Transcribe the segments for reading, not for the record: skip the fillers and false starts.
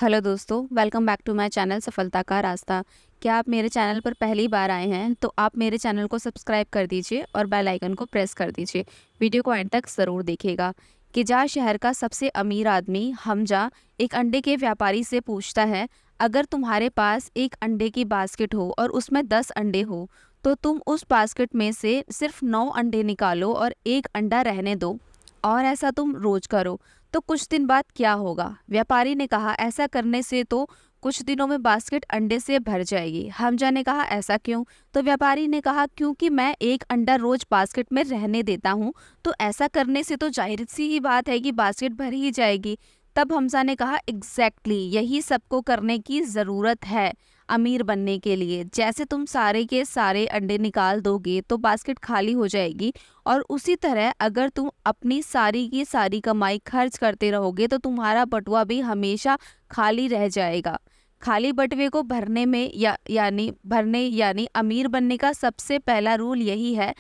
Hello दोस्तों, welcome back to my channel सफलता का रास्ता। क्या आप मेरे चैनल पर पहली बार आए हैं तो आप मेरे चैनल को सब्सक्राइब कर दीजिए और बेल आइकन को प्रेस कर दीजिए। वीडियो को एंड तक ज़रूर देखिएगा। किजा शहर का सबसे अमीर आदमी हमजा एक अंडे के व्यापारी से पूछता है, अगर तुम्हारे पास एक अंडे की बास्केट हो और उसमें 10 अंडे हो तो तुम उस बास्केट में से सिर्फ 9 अंडे निकालो और एक अंडा रहने दो, और ऐसा तुम रोज करो तो कुछ दिन बाद क्या होगा? व्यापारी ने कहा, ऐसा करने से तो कुछ दिनों में बास्केट अंडे से भर जाएगी। हमजा ने कहा, ऐसा क्यों? तो व्यापारी ने कहा, क्योंकि मैं एक अंडा रोज बास्केट में रहने देता हूँ, तो ऐसा करने से तो जाहिर सी ही बात है कि बास्केट भर ही जाएगी। तब हमजा ने कहा, एग्जैक्टली यही सबको करने की ज़रूरत है अमीर बनने के लिए। जैसे तुम सारे के सारे अंडे निकाल दोगे तो बास्केट खाली हो जाएगी, और उसी तरह अगर तुम अपनी सारी की सारी कमाई खर्च करते रहोगे तो तुम्हारा बटुआ भी हमेशा खाली रह जाएगा। खाली बटुए को भरने में यानी अमीर बनने का सबसे पहला रूल यही है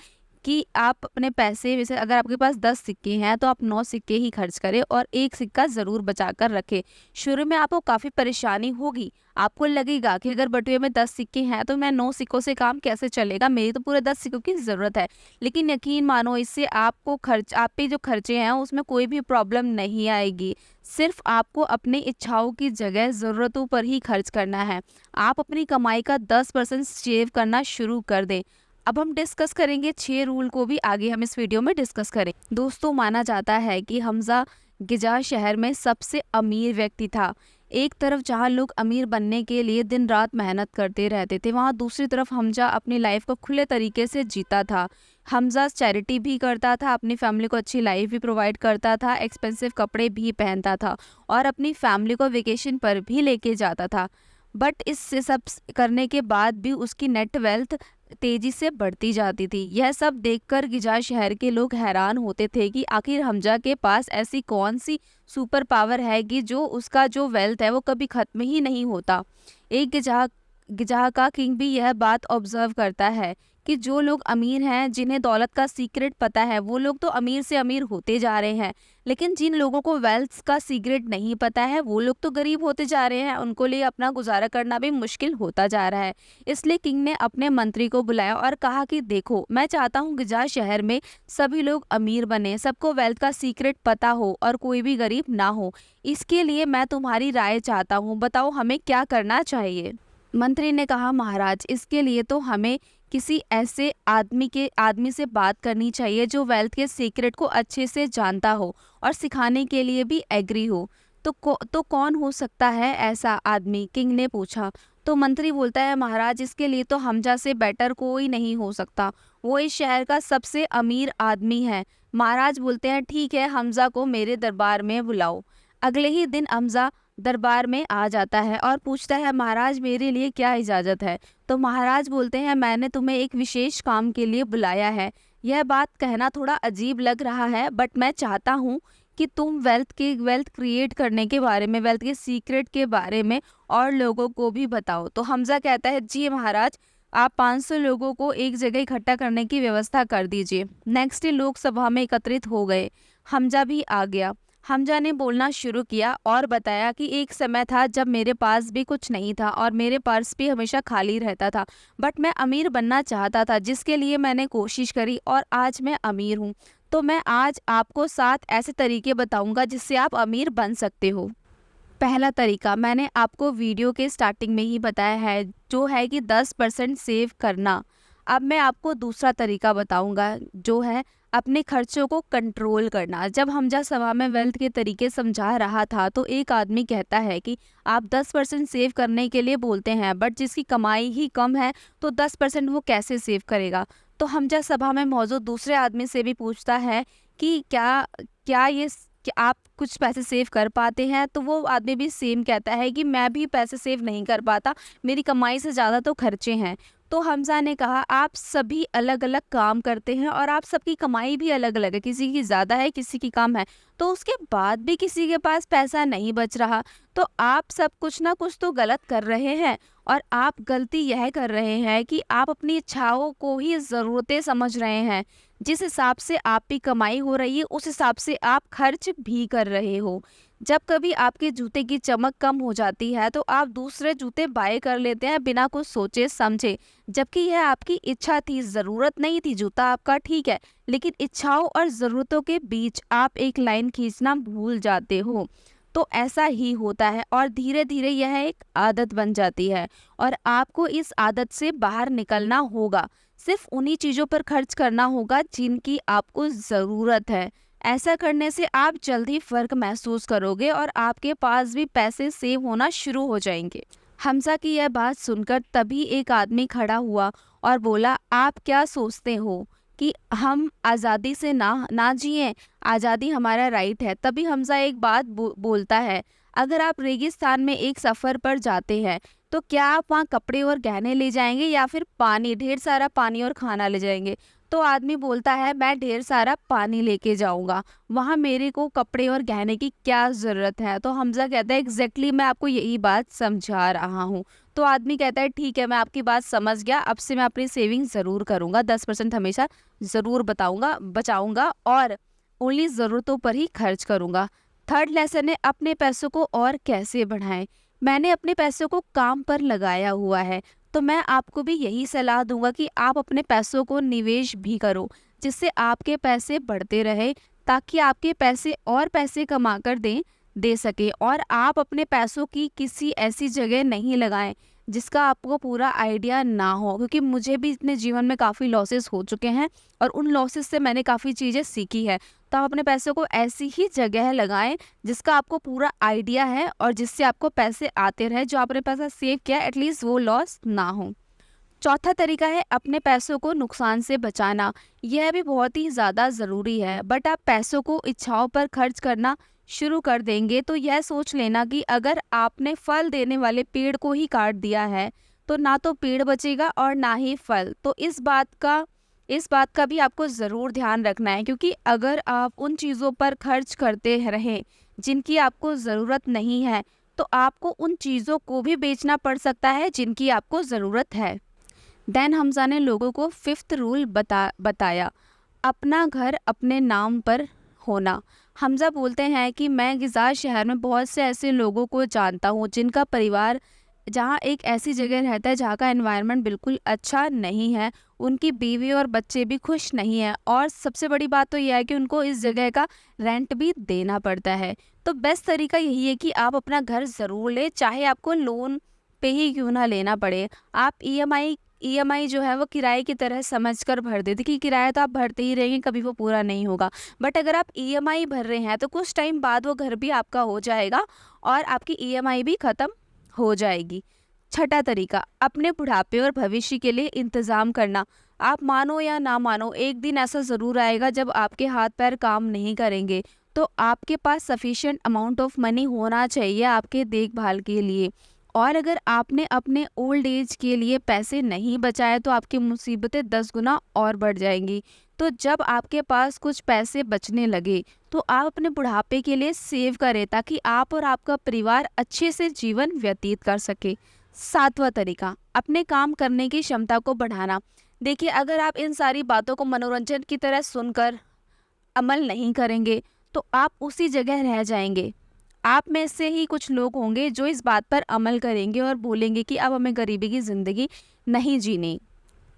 कि आप अपने पैसे में से, अगर आपके पास 10 सिक्के हैं तो आप 9 सिक्के ही खर्च करें और एक सिक्का ज़रूर बचा कर रखें। शुरू में आपको काफ़ी परेशानी होगी, आपको लगेगा कि अगर बटुए में 10 सिक्के हैं तो मैं 9 सिक्कों से काम कैसे चलेगा, मेरी तो पूरे 10 सिक्कों की ज़रूरत है। लेकिन यकीन मानो, इससे आपको आप पे जो खर्चे हैं उसमें कोई भी प्रॉब्लम नहीं आएगी। सिर्फ आपको अपनी इच्छाओं की जगह ज़रूरतों पर ही खर्च करना है। आप अपनी कमाई का 10% सेव करना शुरू कर दें। अब हम डिस्कस करेंगे 6 रूल को भी, आगे हम इस वीडियो में डिस्कस करें। दोस्तों, माना जाता है कि हमजा गिजा शहर में सबसे अमीर व्यक्ति था। एक तरफ जहाँ लोग अमीर बनने के लिए दिन रात मेहनत करते रहते थे, वहाँ दूसरी तरफ हमजा अपनी लाइफ को खुले तरीके से जीता था। हमजा चैरिटी भी करता था, अपनी फैमिली को अच्छी लाइफ भी प्रोवाइड करता था, एक्सपेंसिव कपड़े भी पहनता था और अपनी फैमिली को वेकेशन पर भी लेके जाता था। बट इससे सब करने के बाद भी उसकी नेट वेल्थ तेजी से बढ़ती जाती थी। यह सब देखकर गिजा शहर के लोग हैरान होते थे कि आखिर हमजा के पास ऐसी कौन सी सुपर पावर है कि जो उसका जो वेल्थ है वो कभी खत्म ही नहीं होता। एक गिजाह का किंग भी यह बात ऑब्जर्व करता है कि जो लोग अमीर हैं, जिन्हें दौलत का सीक्रेट पता है, वो लोग तो अमीर से अमीर होते जा रहे हैं, लेकिन जिन लोगों को वेल्थ का सीक्रेट नहीं पता है वो लोग तो गरीब होते जा रहे हैं, उनको लिए अपना गुजारा करना भी मुश्किल होता जा रहा है। इसलिए किंग ने अपने मंत्री को बुलाया और कहा कि देखो, मैं चाहता हूँ गिजा शहर में सभी लोग अमीर बने, सबको वेल्थ का सीक्रेट पता हो और कोई भी गरीब ना हो। इसके लिए मैं तुम्हारी राय चाहता हूँ, बताओ हमें क्या करना चाहिए? मंत्री ने कहा, महाराज, इसके लिए तो हमें किसी ऐसे आदमी से बात करनी चाहिए जो वेल्थ के सीक्रेट को अच्छे से जानता हो और सिखाने के लिए भी एग्री हो। तो कौन हो सकता है ऐसा आदमी? किंग ने पूछा। तो मंत्री बोलता है, महाराज, इसके लिए तो हमजा से बेटर कोई नहीं हो सकता, वो इस शहर का सबसे अमीर आदमी है। महाराज बोलते हैं, ठीक है, हमजा को मेरे दरबार में बुलाओ। अगले ही दिन हमजा दरबार में आ जाता है और पूछता है, महाराज, मेरे लिए क्या इजाज़त है? तो महाराज बोलते हैं, मैंने तुम्हें एक विशेष काम के लिए बुलाया है। यह बात कहना थोड़ा अजीब लग रहा है, बट मैं चाहता हूँ कि तुम वेल्थ क्रिएट करने के बारे में, वेल्थ के सीक्रेट के बारे में और लोगों को भी बताओ। तो हमजा कहता है, जी महाराज, आप 500 लोगों को एक जगह इकट्ठा करने की व्यवस्था कर दीजिए। नेक्स्ट डे लोग सभा में एकत्रित हो गए। हमजा भी आ गया। हमजा ने बोलना शुरू किया और बताया कि एक समय था जब मेरे पास भी कुछ नहीं था और मेरे पर्स भी हमेशा खाली रहता था, बट मैं अमीर बनना चाहता था, जिसके लिए मैंने कोशिश करी और आज मैं अमीर हूँ। तो मैं आज आपको 7 ऐसे तरीके बताऊंगा जिससे आप अमीर बन सकते हो। पहला तरीका मैंने आपको वीडियो के स्टार्टिंग में ही बताया है, जो है कि 10% सेव करना। अब मैं आपको दूसरा तरीका बताऊंगा, जो है अपने खर्चों को कंट्रोल करना। जब हमजा सभा में वेल्थ के तरीके समझा रहा था तो एक आदमी कहता है कि आप 10% सेव करने के लिए बोलते हैं, बट जिसकी कमाई ही कम है तो 10% वो कैसे सेव करेगा? तो हमजा सभा में मौजूद दूसरे आदमी से भी पूछता है कि क्या क्या ये कि आप कुछ पैसे सेव कर पाते हैं? तो वो आदमी भी सेम कहता है कि मैं भी पैसे सेव नहीं कर पाता, मेरी कमाई से ज़्यादा तो खर्चे हैं। तो हमजा ने कहा, आप सभी अलग अलग काम करते हैं और आप सबकी कमाई भी अलग अलग है, किसी की ज़्यादा है, किसी की कम है, तो उसके बाद भी किसी के पास पैसा नहीं बच रहा, तो आप सब कुछ ना कुछ तो गलत कर रहे हैं। और आप गलती यह कर रहे हैं कि आप अपनी इच्छाओं को ही ज़रूरतें समझ रहे हैं। जिस हिसाब से आपकी कमाई हो रही है उस हिसाब से आप खर्च भी कर रहे हो। जब कभी आपके जूते की चमक कम हो जाती है तो आप दूसरे जूते बाय कर लेते हैं बिना कुछ सोचे समझे, जबकि यह आपकी इच्छा थी, ज़रूरत नहीं थी। जूता आपका ठीक है, लेकिन इच्छाओं और ज़रूरतों के बीच आप एक लाइन खींचना भूल जाते हो। तो ऐसा ही होता है और धीरे धीरे यह एक आदत बन जाती है और आपको इस आदत से बाहर निकलना होगा। सिर्फ उन्हीं चीज़ों पर खर्च करना होगा जिनकी आपको ज़रूरत है। ऐसा करने से आप जल्दी फ़र्क महसूस करोगे और आपके पास भी पैसे सेव होना शुरू हो जाएंगे। हमजा की यह बात सुनकर तभी एक आदमी खड़ा हुआ और बोला, आप क्या सोचते हो कि हम आज़ादी से ना ना जिएं? आज़ादी हमारा राइट है। तभी हमजा एक बात बोलता है, अगर आप रेगिस्तान में एक सफ़र पर जाते हैं तो क्या आप वहाँ कपड़े और गहने ले जाएंगे या फिर पानी, ढेर सारा पानी और खाना ले जाएंगे? तो आदमी बोलता है, मैं ढेर सारा पानी लेके जाऊंगा, वहाँ मेरे को कपड़े और गहने की क्या ज़रूरत है? तो हमजा कहता है, एग्जैक्टली मैं आपको यही बात समझा रहा हूँ। तो आदमी कहता है, ठीक है, मैं आपकी बात समझ गया, अब से मैं अपनी सेविंग ज़रूर करूँगा, 10% हमेशा ज़रूर बचाऊंगा और ओनली ज़रूरतों पर ही खर्च करूँगा। थर्ड लेसन है, अपने पैसों को और कैसे बढ़ाएं। मैंने अपने पैसों को काम पर लगाया हुआ है, तो मैं आपको भी यही सलाह दूंगा कि आप अपने पैसों को निवेश भी करो, जिससे आपके पैसे बढ़ते रहे, ताकि आपके पैसे और पैसे कमा कर दे सके और आप अपने पैसों की किसी ऐसी जगह नहीं लगाएं जिसका आपको पूरा आइडिया ना हो, क्योंकि मुझे भी अपने जीवन में काफ़ी लॉसेस हो चुके हैं और उन लॉसेस से मैंने काफ़ी चीज़ें सीखी है। तो आप अपने पैसों को ऐसी ही जगह लगाएं जिसका आपको पूरा आइडिया है और जिससे आपको पैसे आते रहे, जो आपने पैसा सेव किया एटलीस्ट वो लॉस ना हो। चौथा तरीका है अपने पैसों को नुकसान से बचाना। यह भी बहुत ही ज़्यादा ज़रूरी है, बट आप पैसों को इच्छाओं पर खर्च करना शुरू कर देंगे तो यह सोच लेना कि अगर आपने फल देने वाले पेड़ को ही काट दिया है तो ना तो पेड़ बचेगा और ना ही फल। तो इस बात का भी आपको ज़रूर ध्यान रखना है, क्योंकि अगर आप उन चीज़ों पर खर्च करते रहें जिनकी आपको ज़रूरत नहीं है तो आपको उन चीज़ों को भी बेचना पड़ सकता है जिनकी आपको ज़रूरत है। देन हमजा ने लोगों को फिफ्थ रूल बताया, अपना घर अपने नाम पर होना। हमजा बोलते हैं कि मैं गिजार शहर में बहुत से ऐसे लोगों को जानता हूँ जिनका परिवार जहाँ एक ऐसी जगह रहता है जहाँ का एनवायरनमेंट बिल्कुल अच्छा नहीं है, उनकी बीवी और बच्चे भी खुश नहीं हैं और सबसे बड़ी बात तो यह है कि उनको इस जगह का रेंट भी देना पड़ता है। तो बेस्ट तरीका यही है कि आप अपना घर ज़रूर लें, चाहे आपको लोन पे ही क्यों ना लेना पड़े। आप ईएमआई जो है वो किराए की तरह समझकर भर देते कि किराया तो आप भरते ही रहेंगे, कभी वो पूरा नहीं होगा। बट अगर आप ईएमआई भर रहे हैं तो कुछ टाइम बाद वो घर भी आपका हो जाएगा और आपकी ईएमआई भी ख़त्म हो जाएगी। छठा तरीका, अपने बुढ़ापे और भविष्य के लिए इंतज़ाम करना। आप मानो या ना मानो, एक दिन ऐसा ज़रूर आएगा जब आपके हाथ पैर काम नहीं करेंगे, तो आपके पास सफिशिएंट अमाउंट ऑफ मनी होना चाहिए आपके देखभाल के लिए। और अगर आपने अपने ओल्ड एज के लिए पैसे नहीं बचाए तो आपकी मुसीबतें 10 गुना और बढ़ जाएंगी। तो जब आपके पास कुछ पैसे बचने लगे तो आप अपने बुढ़ापे के लिए सेव करें, ताकि आप और आपका परिवार अच्छे से जीवन व्यतीत कर सके। सातवां तरीका, अपने काम करने की क्षमता को बढ़ाना। देखिए, अगर आप इन सारी बातों को मनोरंजन की तरह सुनकर अमल नहीं करेंगे तो आप उसी जगह रह जाएंगे। आप में से ही कुछ लोग होंगे जो इस बात पर अमल करेंगे और बोलेंगे कि अब हमें गरीबी की ज़िंदगी नहीं जीनी,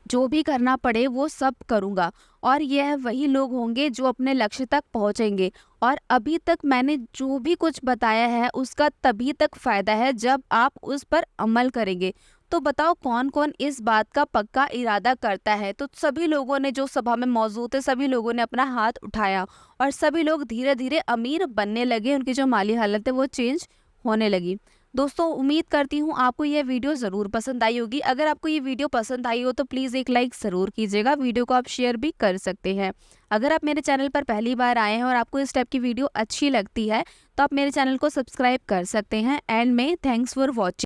जो भी करना पड़े वो सब करूँगा। और यह वही लोग होंगे जो अपने लक्ष्य तक पहुँचेंगे। और अभी तक मैंने जो भी कुछ बताया है उसका तभी तक फ़ायदा है जब आप उस पर अमल करेंगे। तो बताओ कौन कौन इस बात का पक्का इरादा करता है? तो सभी लोगों ने, जो सभा में मौजूद थे, सभी लोगों ने अपना हाथ उठाया और सभी लोग धीरे धीरे अमीर बनने लगे, उनकी जो माली हालत है वो चेंज होने लगी। दोस्तों, उम्मीद करती हूँ आपको यह वीडियो ज़रूर पसंद आई होगी। अगर आपको ये वीडियो पसंद आई हो तो प्लीज़ एक लाइक ज़रूर कीजिएगा। वीडियो को आप शेयर भी कर सकते हैं। अगर आप मेरे चैनल पर पहली बार आए हैं और आपको इस टाइप की वीडियो अच्छी लगती है तो आप मेरे चैनल को सब्सक्राइब कर सकते हैं। एंड में थैंक्स फॉर वॉचिंग।